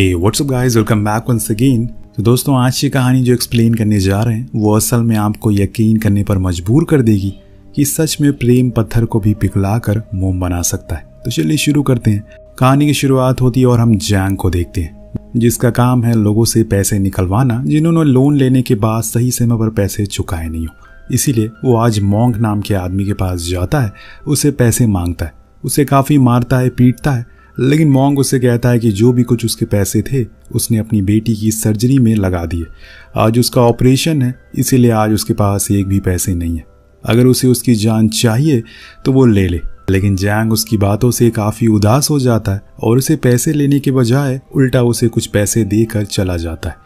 हे what's up guys, welcome back once again. तो दोस्तों, आज की कहानी जो एक्सप्लेन करने जा रहे हैं वो असल में आपको यकीन करने पर मजबूर कर देगी कि सच में प्रेम पत्थर को भी पिघलाकर मोम बना सकता है। तो चलिए शुरू करते हैं। कहानी की शुरुआत होती है और हम जैंग को देखते हैं, जिसका काम है लोगों से पैसे निकलवाना जिन्होंने लोन लेने के बाद सही समय पर पैसे चुकाए नहीं हो। इसीलिए वो आज मोंग नाम के आदमी के पास जाता है, उसे पैसे मांगता है, उसे काफ़ी मारता है, पीटता है। लेकिन मोंग उसे कहता है कि जो भी कुछ उसके पैसे थे उसने अपनी बेटी की सर्जरी में लगा दिए। आज उसका ऑपरेशन है, इसीलिए आज उसके पास एक भी पैसे नहीं है। अगर उसे उसकी जान चाहिए तो वो ले ले। लेकिन जैंग उसकी बातों से काफ़ी उदास हो जाता है और उसे पैसे लेने के बजाय उल्टा उसे कुछ पैसे देकर चला जाता है।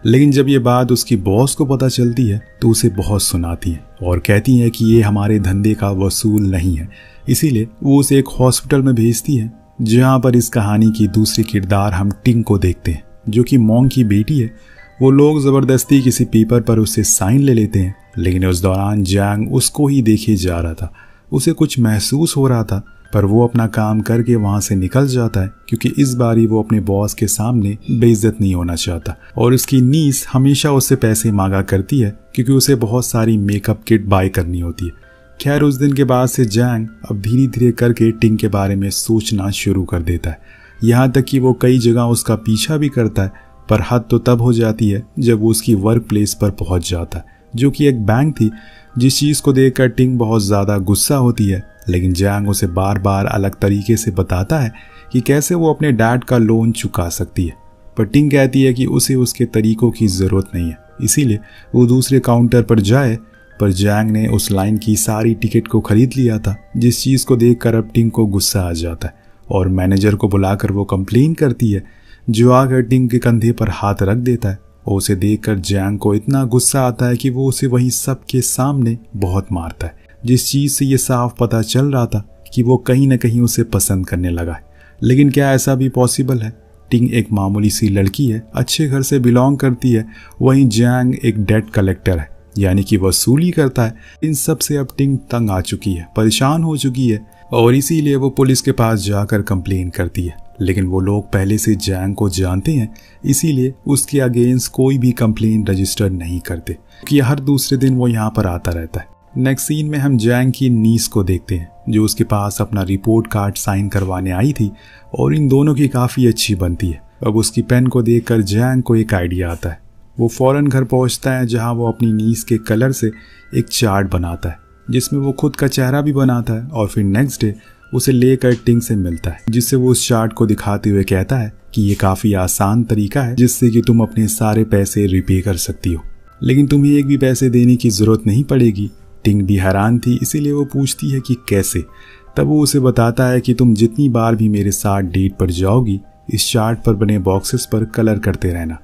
लेकिन जब ये बात उसकी बॉस को पता चलती है तो उसे बहुत सुनाती है और कहती है कि ये हमारे धंधे का वसूल नहीं है। इसीलिए वो उसे एक हॉस्पिटल में भेजती है, जहाँ पर इस कहानी की दूसरी किरदार हम टिंग को देखते हैं, जो कि मोंग की बेटी है। वो लोग ज़बरदस्ती किसी पेपर पर उससे साइन ले लेते हैं, लेकिन उस दौरान जैंग उसको ही देखे जा रहा था। उसे कुछ महसूस हो रहा था, पर वो अपना काम करके वहाँ से निकल जाता है, क्योंकि इस बारी वो अपने बॉस के सामने बेइज्जत नहीं होना चाहता। और उसकी नीस हमेशा उससे पैसे मांगा करती है, क्योंकि उसे बहुत सारी मेकअप किट बाय करनी होती है। खैर, उस दिन के बाद से जैंग अब धीरे धीरे करके टिंग के बारे में सोचना शुरू कर देता है। यहाँ तक कि वो कई जगह उसका पीछा भी करता है, पर हद तो तब हो जाती है जब वो उसकी वर्क प्लेस पर पहुँच जाता है, जो कि एक बैंक थी। जिस चीज़ को देखकर टिंग बहुत ज़्यादा गुस्सा होती है, लेकिन जैंग उसे बार बार अलग तरीके से बताता है कि कैसे वो अपने डैड का लोन चुका सकती है। पर टिंग कहती है कि उसे उसके तरीकों की ज़रूरत नहीं है, इसीलिए वो दूसरे काउंटर पर जाए। पर जैंग ने उस लाइन की सारी टिकट को खरीद लिया था, जिस चीज़ को देखकर अब टिंग को गुस्सा आ जाता है और मैनेजर को बुलाकर वो कंप्लेन करती है, जो आकर टिंग के कंधे पर हाथ रख देता है। और उसे देखकर जैंग को इतना गुस्सा आता है कि वो उसे वहीं सबके सामने बहुत मारता है, जिस चीज़ से ये साफ पता चल रहा था कि वो कहीं ना कहीं उसे पसंद करने लगा है। लेकिन क्या ऐसा भी पॉसिबल है? टिंग एक मामूली सी लड़की है, अच्छे घर से बिलोंग करती है, वहीं जैंग एक डेट कलेक्टर है, यानी कि वसूली करता है। इन सब से अब टिंग तंग आ चुकी है, परेशान हो चुकी है, और इसीलिए वो पुलिस के पास जाकर कंप्लेन करती है। लेकिन वो लोग पहले से जैंग को जानते हैं, इसीलिए उसके अगेंस्ट कोई भी कंप्लेन रजिस्टर नहीं करते, क्योंकि हर दूसरे दिन वो यहाँ पर आता रहता है। नेक्स्ट सीन में हम जैंग की नीस को देखते हैं, जो उसके पास अपना रिपोर्ट कार्ड साइन करवाने आई थी और इन दोनों की काफ़ी अच्छी बनती है। अब उसकी पेन को देखकर जैंग को एक आइडिया आता है। वो फौरन घर पहुंचता है, जहां वो अपनी नीस के कलर से एक चार्ट बनाता है, जिसमें वो खुद का चेहरा भी बनाता है। और फिर नेक्स्ट डे उसे लेकर टिंग से मिलता है, जिससे वो उस चार्ट को दिखाते हुए कहता है कि ये काफ़ी आसान तरीका है जिससे कि तुम अपने सारे पैसे रिपे कर सकती हो, लेकिन तुम्हें एक भी पैसे देने की ज़रूरत नहीं पड़ेगी। टिंग भी हैरान थी, इसीलिए वो पूछती है कि कैसे। तब वो उसे बताता है कि तुम जितनी बार भी मेरे साथ डेट पर जाओगी, इस चार्ट पर बने बॉक्सेस पर कलर करते रहना।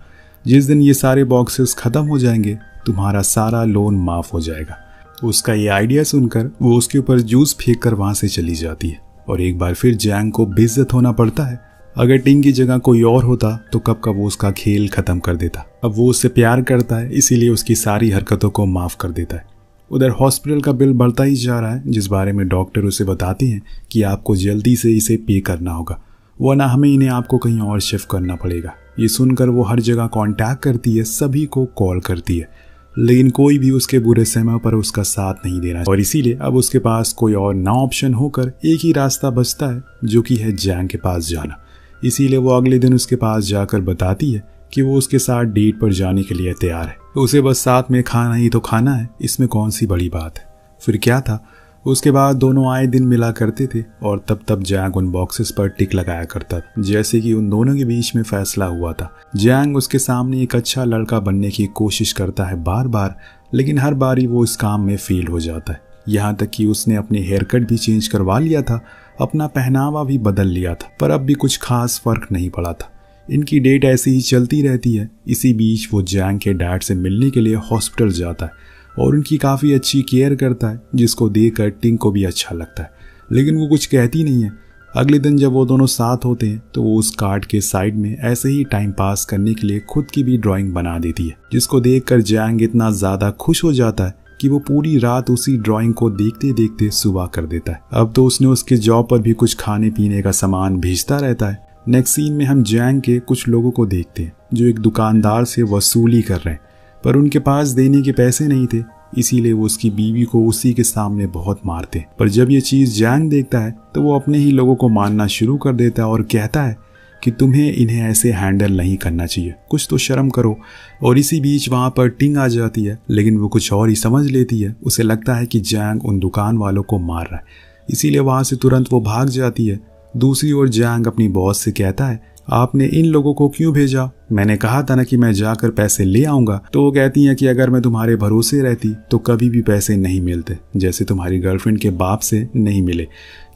जिस दिन ये सारे बॉक्सेस ख़त्म हो जाएंगे, तुम्हारा सारा लोन माफ़ हो जाएगा। उसका ये आइडिया सुनकर वो उसके ऊपर जूस फेंक कर वहाँ से चली जाती है और एक बार फिर जैंग को बेइज्जत होना पड़ता है। अगर टिंग की जगह कोई और होता तो कब का वो उसका खेल ख़त्म कर देता। अब वो उससे प्यार करता है, इसीलिए उसकी सारी हरकतों को माफ़ कर देता है। उधर हॉस्पिटल का बिल बढ़ता ही जा रहा है, जिस बारे में डॉक्टर उसे बताते हैं कि आपको जल्दी से इसे पे करना होगा, वरना हमें इन्हें आपको कहीं और शिफ्ट करना पड़ेगा। ये सुनकर वो हर जगह कांटेक्ट करती है, सभी को कॉल करती है, लेकिन कोई भी उसके बुरे समय पर उसका साथ नहीं दे रहा है। और इसीलिए अब उसके पास कोई और ना ऑप्शन होकर एक ही रास्ता बचता है, जो कि है जैंग के पास जाना। इसीलिए वो अगले दिन उसके पास जाकर बताती है कि वो उसके साथ डेट पर जाने के लिए तैयार है। उसे बस साथ में खाना ही तो खाना है, इसमें कौन सी बड़ी बात है। फिर क्या था, उसके बाद दोनों आए दिन मिला करते थे और तब जैंग उन बॉक्सेस पर टिक लगाया करता था, जैसे कि उन दोनों के बीच में फैसला हुआ था। जैंग उसके सामने एक अच्छा लड़का बनने की कोशिश करता है बार बार, लेकिन हर बारी वो इस काम में फेल हो जाता है। यहाँ तक कि उसने अपने हेयर कट भी चेंज करवा लिया था, अपना पहनावा भी बदल लिया था, पर अब भी कुछ खास फर्क नहीं पड़ा था। इनकी डेट ऐसी ही चलती रहती है। इसी बीच वो जैंग के डैड से मिलने के लिए हॉस्पिटल जाता है और उनकी काफ़ी अच्छी केयर करता है, जिसको देखकर टिंग को भी अच्छा लगता है, लेकिन वो कुछ कहती नहीं है। अगले दिन जब वो दोनों साथ होते हैं तो वो उस कार्ड के साइड में ऐसे ही टाइम पास करने के लिए खुद की भी ड्राइंग बना देती है, जिसको देखकर जैंग इतना ज़्यादा खुश हो जाता है कि वो पूरी रात उसी ड्राइंग को देखते देखते सुबह कर देता है। अब तो उसने उसके जॉब पर भी कुछ खाने पीने का सामान भेजता रहता है, नेक्स्ट सीन में हम जैंग के कुछ लोगों को देखते हैं जो एक दुकानदार से वसूली कर रहे हैं, पर उनके पास देने के पैसे नहीं थे, इसीलिए वो उसकी बीवी को उसी के सामने बहुत मारते हैं। पर जब ये चीज़ जैंग देखता है तो वो अपने ही लोगों को मारना शुरू कर देता है और कहता है कि तुम्हें इन्हें ऐसे हैंडल नहीं करना चाहिए, कुछ तो शर्म करो। और इसी बीच वहाँ पर टिंग आ जाती है, लेकिन वो कुछ और ही समझ लेती है। उसे लगता है कि जैंग उन दुकान वालों को मार रहा है, इसीलिए वहाँ से तुरंत वो भाग जाती है। दूसरी ओर जैंग अपनी बॉस से कहता है, आपने इन लोगों को क्यों भेजा? मैंने कहा था ना कि मैं जाकर पैसे ले आऊंगा। तो वो कहती हैं कि अगर मैं तुम्हारे भरोसे रहती तो कभी भी पैसे नहीं मिलते, जैसे तुम्हारी गर्लफ्रेंड के बाप से नहीं मिले।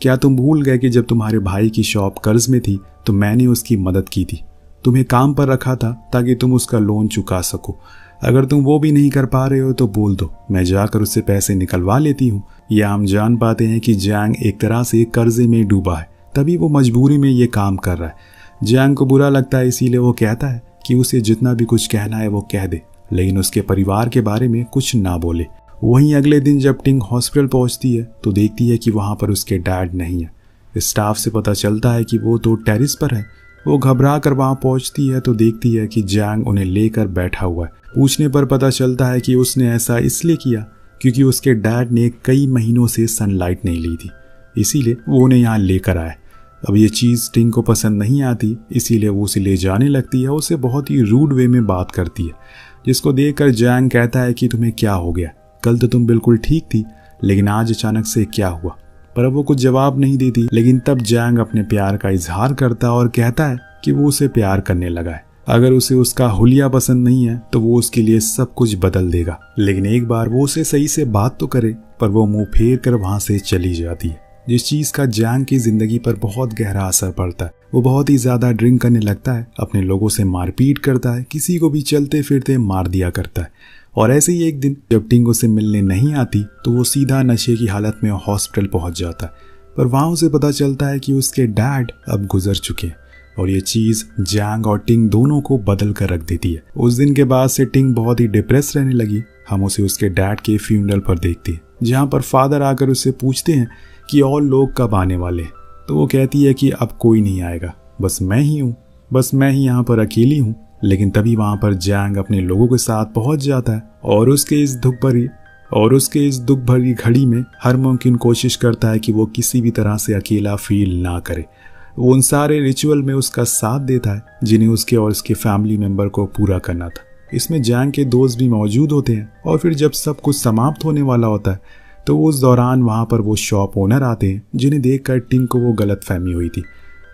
क्या तुम भूल गए कि जब तुम्हारे भाई की शॉप कर्ज में थी तो मैंने उसकी मदद की थी, तुम्हें काम पर रखा था ताकि तुम उसका लोन चुका सको। अगर तुम वो भी नहीं कर पा रहे हो तो बोल दो, मैं जाकर उससे पैसे निकलवा लेती हूँ। या हम जान पाते हैं कि जैंग एक तरह से कर्जे में डूबा है, तभी वो मजबूरी में ये काम कर रहा है। जैंग को बुरा लगता है, इसीलिए वो कहता है कि उसे जितना भी कुछ कहना है वो कह दे, लेकिन उसके परिवार के बारे में कुछ ना बोले। वहीं अगले दिन जब टिंग हॉस्पिटल पहुंचती है तो देखती है कि वहां पर उसके डैड नहीं है। स्टाफ से पता चलता है कि वो तो टेरिस पर है। वो घबरा कर वहां पहुंचती है तो देखती है कि जैंग उन्हें लेकर बैठा हुआ है। पूछने पर पता चलता है कि उसने ऐसा इसलिए किया क्योंकि उसके डैड ने कई महीनों से सनलाइट नहीं ली थी, इसीलिए वो उन्हें यहाँ लेकर आए। अब ये चीज़ टिंग को पसंद नहीं आती, इसीलिए वो उसे ले जाने लगती है। उसे बहुत ही रूड वे में बात करती है, जिसको देखकर जैंग कहता है कि तुम्हें क्या हो गया? कल तो तुम बिल्कुल ठीक थी, लेकिन आज अचानक से क्या हुआ? पर अब वो कुछ जवाब नहीं देती। लेकिन तब जैंग अपने प्यार का इजहार करता और कहता है कि वो उसे प्यार करने लगा है। अगर उसे उसका हुलिया पसंद नहीं है तो वो उसके लिए सब कुछ बदल देगा। लेकिन एक बार वो उसे सही से बात तो करे, पर वो मुंह फेर कर वहां से चली जाती है, जिस चीज का जैंग की जिंदगी पर बहुत गहरा असर पड़ता है। वो बहुत ही ज्यादा ड्रिंक करने लगता है, अपने लोगों से मारपीट करता है, किसी को भी चलते फिरते मार दिया करता है। और ऐसे ही एक दिन जब टिंग उसे मिलने नहीं आती तो वो सीधा नशे की हालत में हॉस्पिटल पहुंच जाता है। पर वहां उसे पता चलता है कि उसके डैड अब गुजर चुके हैं, और ये चीज जैंग और टिंग दोनों को बदल कर रख देती है। उस दिन के बाद से टिंग बहुत ही डिप्रेस रहने लगी। हम उसे उसके डैड के फ्यूनरल पर देखते हैं, जहाँ पर फादर आकर उससे पूछते हैं कि और लोग कब आने वाले। तो वो कहती है कि अब कोई नहीं आएगा, बस मैं ही हूँ, बस मैं ही यहाँ पर अकेली हूँ। लेकिन तभी वहाँ पर जैंग अपने लोगों के साथ पहुँच जाता है और उसके इस दुख भरी घड़ी में हर मुमकिन कोशिश करता है कि वो किसी भी तरह से अकेला फील ना करे। वो उन सारे रिचुअल में उसका साथ देता है जिन्हें उसके और उसके फैमिली मेंबर को पूरा करना था। इसमें जैंग के दोस्त भी मौजूद होते हैं। और फिर जब सब कुछ समाप्त होने वाला होता है तो उस दौरान वहाँ पर वो शॉप ओनर आते हैं, जिन्हें देखकर टिंग को वो गलतफहमी हुई थी।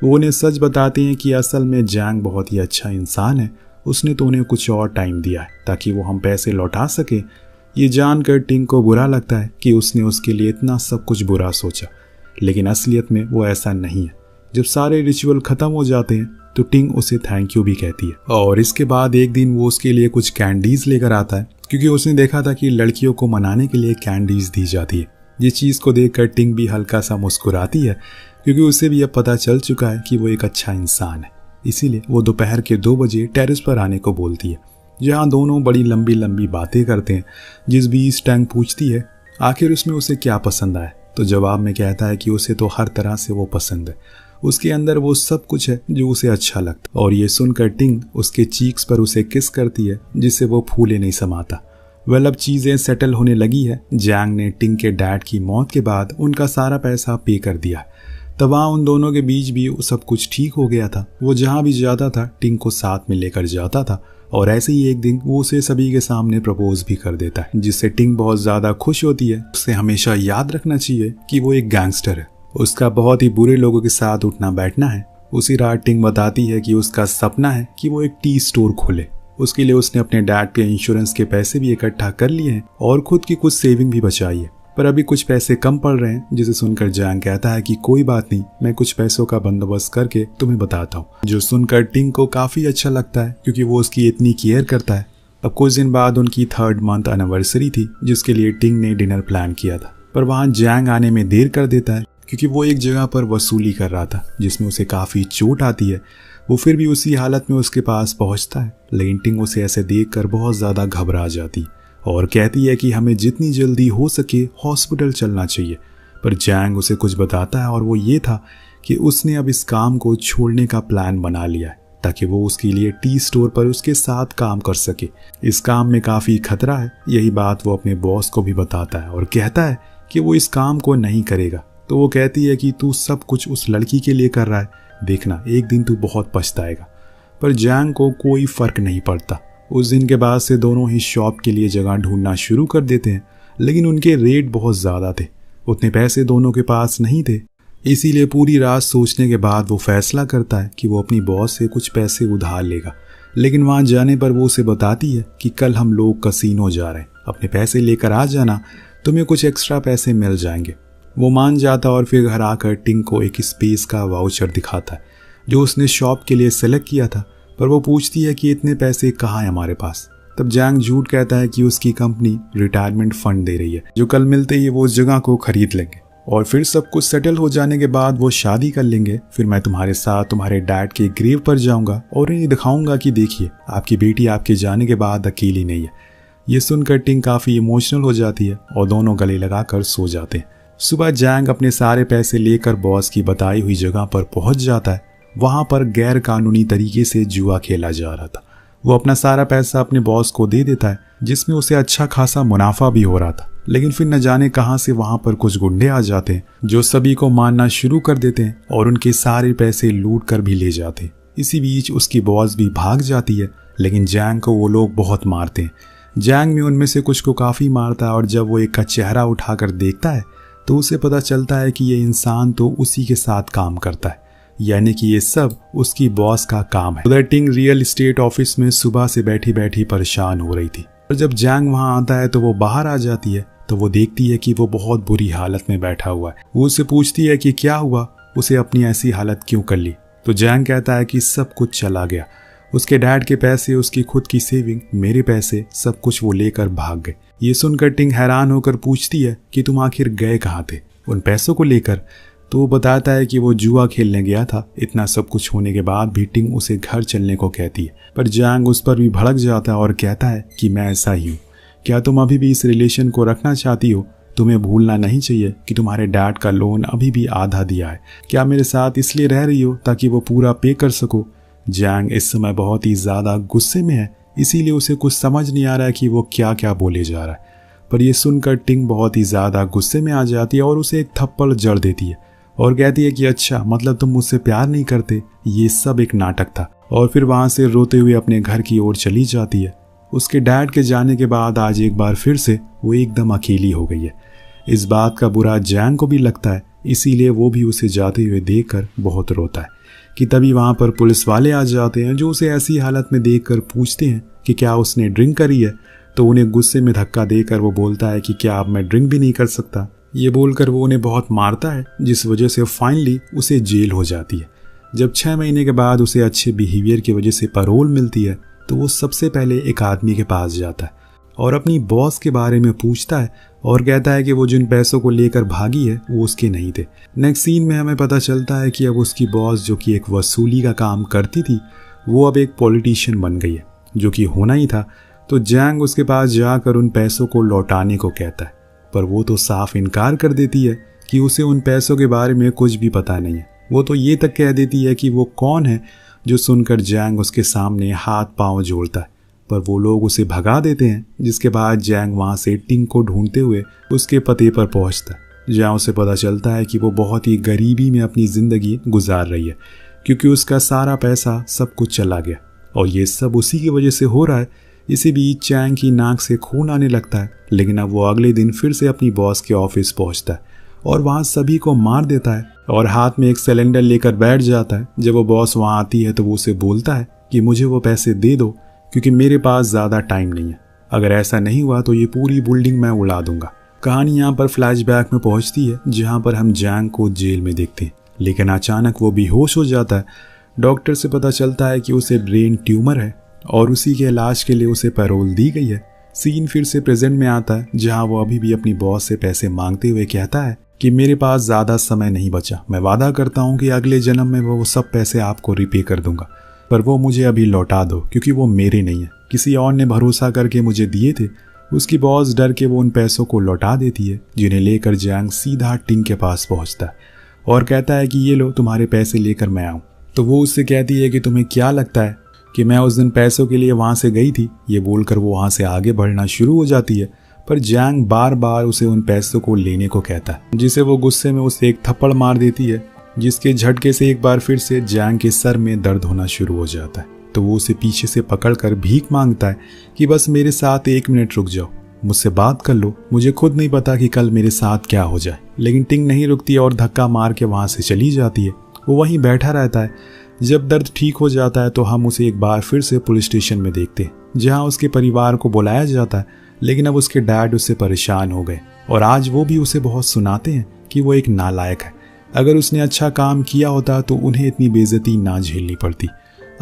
वो उन्हें सच बताते हैं कि असल में जैंग बहुत ही अच्छा इंसान है, उसने तो उन्हें कुछ और टाइम दिया है ताकि वो हम पैसे लौटा सके। ये जानकर टिंग को बुरा लगता है कि उसने उसके लिए इतना सब कुछ बुरा सोचा, लेकिन असलियत में वो ऐसा नहीं है। जब सारे रिचुअल खत्म हो जाते हैं तो टिंग उसे थैंक यू भी कहती है। और इसके बाद एक दिन वो उसके लिए कुछ कैंडीज लेकर आता है, क्योंकि उसने देखा था कि लड़कियों को मनाने के लिए कैंडीज दी जाती है। ये चीज़ को देखकर टिंग भी हल्का सा मुस्कुराती है, क्योंकि उसे भी अब पता चल चुका है कि वो एक अच्छा इंसान है। इसीलिए वो दोपहर के 2 बजे टेरेस पर आने को बोलती है, जहाँ दोनों बड़ी लंबी लंबी बातें करते हैं। जिस बीच टैंग पूछती है आखिर उसमें उसे क्या पसंद आए, तो जवाब में कहता है कि उसे तो हर तरह से वो पसंद है, उसके अंदर वो सब कुछ है जो उसे अच्छा लगता। और ये सुनकर टिंग उसके चीक्स पर उसे किस करती है, जिससे वो फूले नहीं समाता। वेल, अब चीज़ें सेटल होने लगी है। जैंग ने टिंग के डैड की मौत के बाद उनका सारा पैसा पे कर दिया। तब वहाँ उन दोनों के बीच भी सब कुछ ठीक हो गया था। वो जहाँ भी जाता था टिंग को साथ में लेकर जाता था, और ऐसे ही एक दिन वो उसे सभी के सामने प्रपोज भी कर देता है, जिससे टिंग बहुत ज़्यादा खुश होती है। उसे हमेशा याद रखना चाहिए कि वो एक गैंगस्टर है, उसका बहुत ही बुरे लोगों के साथ उठना बैठना है। उसी रात टिंग बताती है कि उसका सपना है कि वो एक टी स्टोर खोले। उसके लिए उसने अपने डैड के इंश्योरेंस के पैसे भी इकट्ठा कर लिए हैं और खुद की कुछ सेविंग भी बचाई है, पर अभी कुछ पैसे कम पड़ रहे हैं। जिसे सुनकर जैंग कहता है कि कोई बात नहीं, मैं कुछ पैसों का बंदोबस्त करके तुम्हें बताता हूँ। जो सुनकर टिंग को काफी अच्छा लगता है, क्योंकि वो उसकी इतनी केयर करता है। अब कुछ दिन बाद उनकी 3rd मंथ एनिवर्सरी थी, जिसके लिए टिंग ने डिनर प्लान किया था, पर वहाँ जैंग आने में देर कर देता है, क्योंकि वो एक जगह पर वसूली कर रहा था जिसमें उसे काफ़ी चोट आती है। वो फिर भी उसी हालत में उसके पास पहुंचता है, लेकिन टिंग उसे ऐसे देखकर बहुत ज़्यादा घबरा जाती और कहती है कि हमें जितनी जल्दी हो सके हॉस्पिटल चलना चाहिए। पर जैंग उसे कुछ बताता है, और वो ये था कि उसने अब इस काम को छोड़ने का प्लान बना लिया है ताकि वो उसके लिए टी स्टोर पर उसके साथ काम कर सके। इस काम में काफ़ी खतरा है, यही बात वो अपने बॉस को भी बताता है और कहता है कि वो इस काम को नहीं करेगा। तो वो कहती है कि तू सब कुछ उस लड़की के लिए कर रहा है, देखना एक दिन तू बहुत पछताएगा। पर जैंग को कोई फर्क नहीं पड़ता। उस दिन के बाद से दोनों ही शॉप के लिए जगह ढूंढना शुरू कर देते हैं, लेकिन उनके रेट बहुत ज़्यादा थे, उतने पैसे दोनों के पास नहीं थे। इसीलिए पूरी रात सोचने के बाद वो फैसला करता है कि वो अपनी बॉस से कुछ पैसे उधार लेगा। लेकिन वहाँ जाने पर वो उसे बताती है कि कल हम लोग कसीनो जा रहे हैं, अपने पैसे लेकर आ जाना, तुम्हें कुछ एक्स्ट्रा पैसे मिल जाएंगे। वो मान जाता और फिर घर आकर टिंग को एक स्पेस का वाउचर दिखाता है जो उसने शॉप के लिए सेलेक्ट किया था। पर वो पूछती है कि इतने पैसे कहाँ हैं हमारे पास। तब जैंग झूठ कहता है कि उसकी कंपनी रिटायरमेंट फंड दे रही है, जो कल मिलते ही वो उस जगह को खरीद लेंगे और फिर सब कुछ सेटल हो जाने के बाद वो शादी कर लेंगे। फिर मैं तुम्हारे साथ तुम्हारे डैड के ग्रेव पर जाऊंगा और इन्हें दिखाऊंगा कि देखिए आपकी बेटी आपके जाने के बाद अकेली नहीं है। ये सुनकर टिंग काफ़ी इमोशनल हो जाती है और दोनों गले लगाकर सो जाते हैं। सुबह जैंग अपने सारे पैसे लेकर बॉस की बताई हुई जगह पर पहुंच जाता है। वहां पर गैर कानूनी तरीके से जुआ खेला जा रहा था। वो अपना सारा पैसा अपने बॉस को दे देता है, जिसमें उसे अच्छा खासा मुनाफा भी हो रहा था। लेकिन फिर न जाने कहां से वहां पर कुछ गुंडे आ जाते हैं जो सभी को मारना शुरू कर देते हैं और उनके सारे पैसे लूट कर भी ले जाते हैं। इसी बीच उसकी बॉस भी भाग जाती है, लेकिन जैंग को वो लोग बहुत मारते हैं। जैंग में उनमें से कुछ को काफ़ी मारता है और जब वो एक का चेहरा उठाकर देखता है तो उसे पता चलता है कि ये इंसान तो उसी के साथ काम करता है, यानी कि ये सब उसकी बॉस का काम है। उधर टिंग रियल एस्टेट ऑफिस में सुबह से बैठी बैठी परेशान हो रही थी और जब जैंग वहां आता है तो वो बाहर आ जाती है तो वो देखती है कि वो बहुत बुरी हालत में बैठा हुआ है। वो उससे पूछती है कि क्या हुआ, उसे अपनी ऐसी हालत क्यों कर ली। तो जैंग कहता है कि सब कुछ चला गया, उसके डैड के पैसे, उसकी खुद की सेविंग, मेरे पैसे, सब कुछ वो लेकर भाग गए। ये सुनकर टिंग हैरान होकर पूछती है कि तुम आखिर गए कहाँ थे उन पैसों को लेकर। तो वो बताता है कि वो जुआ खेलने गया था। इतना सब कुछ होने के बाद भी टिंग उसे घर चलने को कहती है, पर जैंग उस पर भी भड़क जाता है और कहता है कि मैं ऐसा ही हूँ, क्या तुम अभी भी इस रिलेशन को रखना चाहती हो? तुम्हें भूलना नहीं चाहिए कि तुम्हारे डैड का लोन अभी भी आधा दिया है। क्या मेरे साथ इसलिए रह रही हो ताकि वो पूरा पे कर सको? जैंग इस समय बहुत ही ज़्यादा गुस्से में है, इसीलिए उसे कुछ समझ नहीं आ रहा है कि वो क्या क्या बोले जा रहा है। पर यह सुनकर टिंग बहुत ही ज़्यादा गुस्से में आ जाती है और उसे एक थप्पड़ जड़ देती है और कहती है कि अच्छा, मतलब तुम मुझसे प्यार नहीं करते, ये सब एक नाटक था। और फिर वहाँ से रोते हुए अपने घर की ओर चली जाती है। उसके डैड के जाने के बाद आज एक बार फिर से वो एकदम अकेली हो गई है। इस बात का बुरा जैंग को भी लगता है, इसीलिए वो भी उसे जाते हुए देखकर बहुत रोता है कि तभी वहाँ पर पुलिस वाले आ जाते हैं जो उसे ऐसी हालत में देखकर पूछते हैं कि क्या उसने ड्रिंक करी है। तो उन्हें गुस्से में धक्का देकर वो बोलता है कि क्या अब मैं ड्रिंक भी नहीं कर सकता। ये बोलकर वो उन्हें बहुत मारता है, जिस वजह से फाइनली उसे जेल हो जाती है। जब 6 महीने के बाद उसे अच्छे बिहेवियर की वजह से पैरोल मिलती है तो वो सबसे पहले एक आदमी के पास जाता है और अपनी बॉस के बारे में पूछता है और कहता है कि वो जिन पैसों को लेकर भागी है वो उसके नहीं थे। नेक्स्ट सीन में हमें पता चलता है कि अब उसकी बॉस, जो कि एक वसूली का काम करती थी, वो अब एक पॉलिटिशियन बन गई है, जो कि होना ही था। तो जैंग उसके पास जाकर उन पैसों को लौटाने को कहता है, पर वो तो साफ इनकार कर देती है कि उसे उन पैसों के बारे में कुछ भी पता नहीं है। वो तो ये तक कह देती है कि वो कौन है, जो सुनकर जैंग उसके सामने हाथ पांव जोड़ता है, पर वो लोग उसे भगा देते हैं। जिसके बाद जैंग वहाँ से टिंग को ढूंढते हुए उसके पते पर पहुँचता है, जहाँ उसे पता चलता है कि वो बहुत ही गरीबी में अपनी ज़िंदगी गुजार रही है, क्योंकि उसका सारा पैसा सब कुछ चला गया और ये सब उसी की वजह से हो रहा है। इसी बीच जैंग की नाक से खून आने लगता है, लेकिन अब वो अगले दिन फिर से अपनी बॉस के ऑफिस पहुँचता है और वहाँ सभी को मार देता है और हाथ में एक सिलेंडर लेकर बैठ जाता है। जब वो बॉस वहाँ आती है तो वो उसे बोलता है कि मुझे वो पैसे दे दो, क्योंकि मेरे पास ज़्यादा टाइम नहीं है, अगर ऐसा नहीं हुआ तो ये पूरी बिल्डिंग मैं उड़ा दूंगा। कहानी यहाँ पर फ्लैशबैक में पहुँचती है, जहाँ पर हम जैंग को जेल में देखते हैं, लेकिन अचानक वो बेहोश हो जाता है। डॉक्टर से पता चलता है कि उसे ब्रेन ट्यूमर है और उसी के इलाज के लिए उसे पैरोल दी गई है। सीन फिर से प्रेजेंट में आता है, जहाँ वो अभी भी अपनी बॉस से पैसे मांगते हुए कहता है कि मेरे पास ज़्यादा समय नहीं बचा, मैं वादा करता हूँ कि अगले जन्म में वो सब पैसे आपको रिपे कर दूंगा, पर वो मुझे अभी लौटा दो, क्योंकि वो मेरे नहीं है, किसी और ने भरोसा करके मुझे दिए थे। उसकी बॉस डर के वो उन पैसों को लौटा देती है, जिन्हें लेकर जैंग सीधा टिंग के पास पहुंचता है और कहता है कि ये लो तुम्हारे पैसे लेकर मैं आऊँ। तो वो उससे कहती है कि तुम्हें क्या लगता है कि मैं उस दिन पैसों के लिए वहाँ से गई थी। ये बोलकर वो वहाँ से आगे बढ़ना शुरू हो जाती है, पर जैंग बार बार उसे उन पैसों को लेने को कहता है, जिसे वो गुस्से में उसे एक थप्पड़ मार देती है, जिसके झटके से एक बार फिर से जैंग के सर में दर्द होना शुरू हो जाता है। तो वो उसे पीछे से पकड़कर भीख मांगता है कि बस मेरे साथ 1 मिनट रुक जाओ, मुझसे बात कर लो, मुझे खुद नहीं पता कि कल मेरे साथ क्या हो जाए। लेकिन टिंग नहीं रुकती और धक्का मार के वहाँ से चली जाती है। वो वहीं बैठा रहता है। जब दर्द ठीक हो जाता है तो हम उसे एक बार फिर से पुलिस स्टेशन में देखते हैं, जहाँ उसके परिवार को बुलाया जाता है। लेकिन अब उसके डैड उससे परेशान हो गए और आज वो भी उसे बहुत सुनाते हैं कि वो एक नालायक है। अगर उसने अच्छा काम किया होता तो उन्हें इतनी बेइज्जती ना झेलनी पड़ती।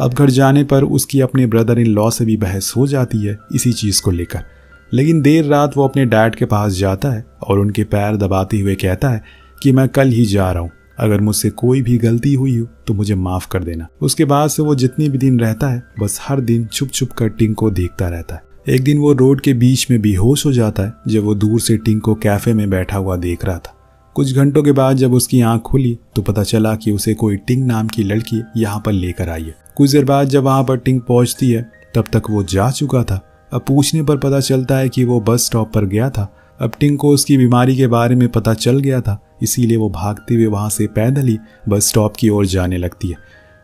अब घर जाने पर उसकी अपने ब्रदर इन लॉ से भी बहस हो जाती है इसी चीज़ को लेकर। लेकिन देर रात वो अपने डैड के पास जाता है और उनके पैर दबाते हुए कहता है कि मैं कल ही जा रहा हूँ, अगर मुझसे कोई भी गलती हुई हो तो मुझे माफ़ कर देना। उसके बाद से वो जितने भी दिन रहता है बस हर दिन छुप छुप कर टिंग को देखता रहता है। एक दिन वो रोड के बीच में बेहोश हो जाता है जब वो दूर से टिंग को कैफे में बैठा हुआ देख रहा था। कुछ घंटों के बाद जब उसकी आंख खुली तो पता चला कि उसे कोई टिंग नाम की लड़की यहाँ पर लेकर आई है। कुछ देर बाद जब वहाँ पर टिंग पहुँचती है तब तक वो जा चुका था। अब पूछने पर पता चलता है कि वो बस स्टॉप पर गया था। अब टिंग को उसकी बीमारी के बारे में पता चल गया था, इसीलिए वो भागते हुए वहाँ से पैदल ही बस स्टॉप की ओर जाने लगती है,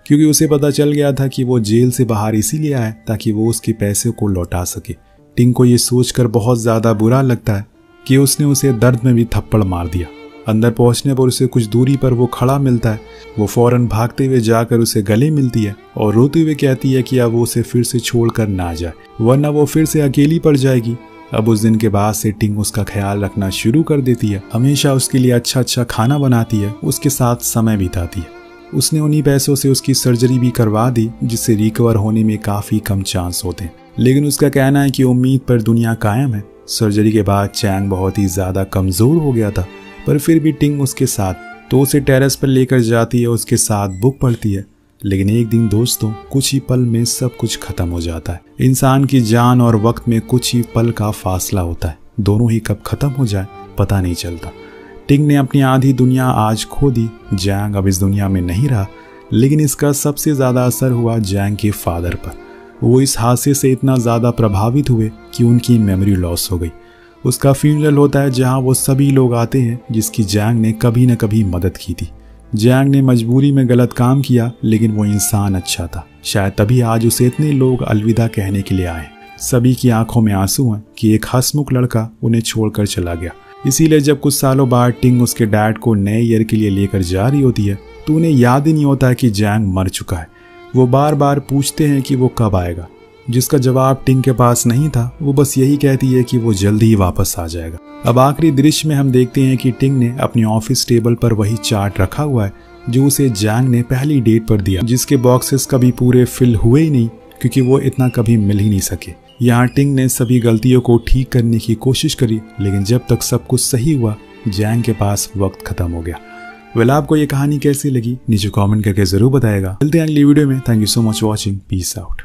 क्योंकि उसे पता चल गया था कि वो जेल से बाहर इसीलिए आया ताकि वो उसके पैसे को लौटा सके। टिंग को ये सोचकर बहुत ज़्यादा बुरा लगता है कि उसने उसे दर्द में भी थप्पड़ मार दिया। अंदर पहुंचने पर उसे कुछ दूरी पर वो खड़ा मिलता है। वो फौरन भागते हुए जाकर उसे गले मिलती है और रोते हुए कहती है कि अब वो उसे फिर से छोड़कर ना जाए, वरना वो फिर से अकेली पड़ जाएगी। अब उस दिन के बाद से टिंग उसका ख्याल रखना शुरू कर देती है, हमेशा उसके लिए अच्छा खाना बनाती है, उसके साथ समय बिताती है। उसने उन्हीं पैसों से उसकी सर्जरी भी करवा दी, जिससे रिकवर होने में काफ़ी कम चांस होते हैं। लेकिन उसका कहना है कि उम्मीद पर दुनिया कायम है। सर्जरी के बाद चैंग बहुत ही ज़्यादा कमज़ोर हो गया था, पर फिर भी टिंग उसके साथ, तो उसे टेरेस पर लेकर जाती है, उसके साथ बुक पढ़ती है। लेकिन एक दिन दोस्तों, कुछ ही पल में सब कुछ खत्म हो जाता है। इंसान की जान और वक्त में कुछ ही पल का फासला होता है, दोनों ही कब खत्म हो जाए पता नहीं चलता। टिंग ने अपनी आधी दुनिया आज खो दी। जैंग अब इस दुनिया में नहीं रहा, लेकिन इसका सबसे ज़्यादा असर हुआ जैंग के फादर पर। वो इस हादसे से इतना ज़्यादा प्रभावित हुए कि उनकी मेमोरी लॉस हो गई। उसका फ्यूनरल होता है जहाँ वो सभी लोग आते हैं जिसकी जैंग ने कभी न कभी मदद की थी। जैंग ने मजबूरी में गलत काम किया, लेकिन वो इंसान अच्छा था। शायद तभी आज उसे इतने लोग अलविदा कहने के लिए आए। सभी की आंखों में आंसू हैं कि एक हंसमुख लड़का उन्हें छोड़कर चला गया। इसीलिए जब कुछ सालों बाद टिंग उसके डैड को नए ईयर के लिए लेकर जा रही होती है तो उन्हें याद ही नहीं होता कि जैंग मर चुका है। वो बार बार पूछते हैं कि वो कब आएगा, जिसका जवाब टिंग के पास नहीं था। वो बस यही कहती है कि वो जल्दी ही वापस आ जाएगा। अब आखिरी दृश्य में हम देखते हैं कि टिंग ने अपनी ऑफिस टेबल पर वही चार्ट रखा हुआ है जो उसे जैंग ने पहली डेट पर दिया, जिसके बॉक्सेस कभी पूरे फिल हुए ही नहीं क्योंकि वो इतना कभी मिल ही नहीं सके। यहाँ टिंग ने सभी गलतियों को ठीक करने की कोशिश करी, लेकिन जब तक सब कुछ सही हुआ जैंग के पास वक्त खत्म हो गया। वेल, आपको ये कहानी कैसी लगी नीचे कमेंट करके जरूर बताएगा। मिलते हैं अगली वीडियो में। Thank you so much watching. Peace out.